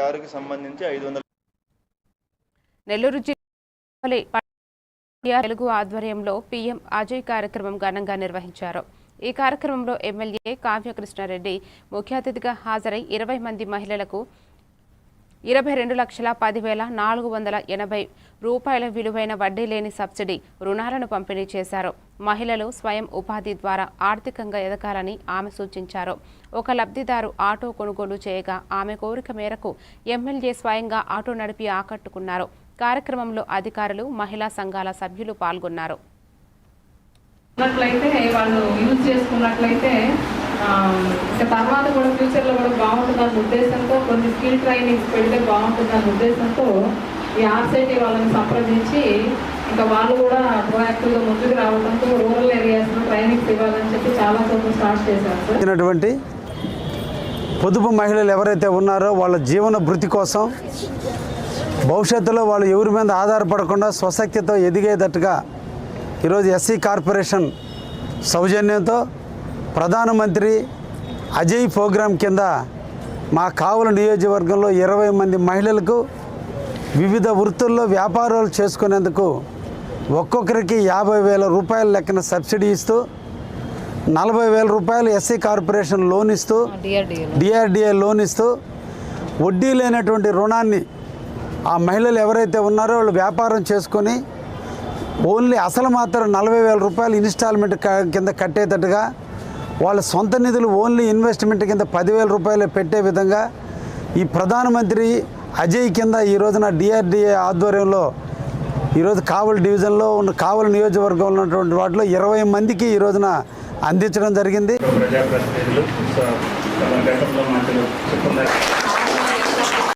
6కి సంబంధించి 500 నెల్లూరు జిల్లా తెలుగు ఆధ్వర్యంలో పీఎం అజయ్ కార్యక్రమం ఘనంగా నిర్వహించారు. ఈ కార్యక్రమంలో ఎమ్మెల్యే కావ్య కృష్ణారెడ్డి ముఖ్య అతిథిగా హాజరై 20 మంది మహిళలకు 22,10,480 రూపాయల విలువైన వడ్డీ లేని సబ్సిడీ రుణాలను పంపిణీ చేశారు. మహిళలు స్వయం ఉపాధి ద్వారా ఆర్థికంగా ఎదగాలని ఆమె సూచించారు. ఒక లబ్ధిదారు ఆటో కొనుగోలు చేయగా ఆమె కోరిక మేరకు ఎమ్మెల్యే స్వయంగా ఆటో నడిపి ఆకట్టుకున్నారు. కార్యక్రమంలో అధికారులు, మహిళా సంఘాల సభ్యులు పాల్గొన్నారు. వాళ్ళు యూజ్ చేసుకున్నట్లయితే తర్వాత కూడా ఫ్యూచర్లో కూడా బాగుంటుందన్న ఉద్దేశంతో కొన్ని స్కిల్ ట్రైనింగ్స్ పెడితే బాగుంటుందన్న ఉద్దేశంతో ఈ ఆర్సైటీ వాళ్ళని సంప్రదించి ఇంకా వాళ్ళు కూడా ప్రొయాక్టివ్గా ముందుకు రావడంతో రూరల్ ఏరియాస్లో ట్రైనింగ్స్ ఇవ్వాలని చెప్పి చాలా చోట్ల స్టార్ట్ చేశారు సార్. పొదుపు మహిళలు ఎవరైతే ఉన్నారో వాళ్ళ జీవన భృతి కోసం భవిష్యత్తులో వాళ్ళు ఎవరి మీద ఆధారపడకుండా స్వశక్తితో ఎదిగేటట్టుగా ఈరోజు ఎస్సీ కార్పొరేషన్ సౌజన్యంతో ప్రధానమంత్రి అజయ్ ప్రోగ్రాం కింద మా కావలి నియోజకవర్గంలో 20 మంది మహిళలకు వివిధ వృత్తుల్లో వ్యాపారాలు చేసుకునేందుకు ఒక్కొక్కరికి 50,000 రూపాయల లెక్కన సబ్సిడీ ఇస్తూ 40,000 రూపాయలు ఎస్సీ కార్పొరేషన్ లోన్ ఇస్తూ డిఆర్డిఏ లోన్ ఇస్తూ వడ్డీ లేనటువంటి రుణాన్ని ఆ మహిళలు ఎవరైతే ఉన్నారో వాళ్ళు వ్యాపారం చేసుకొని ఓన్లీ అసలు మాత్రం 40,000 రూపాయలు ఇన్స్టాల్మెంట్ కింద కట్టేటట్టుగా వాళ్ళ సొంత నిధులు ఓన్లీ ఇన్వెస్ట్మెంట్ కింద 10,000 రూపాయలు పెట్టే విధంగా ఈ ప్రధానమంత్రి అజయ్ కింద ఈ రోజున డిఆర్డిఏ ఆధ్వర్యంలో ఈరోజు కావలి డివిజన్లో ఉన్న కావలి నియోజకవర్గంలో ఉన్నటువంటి వాటిలో 20 మందికి ఈ రోజున అందించడం జరిగింది.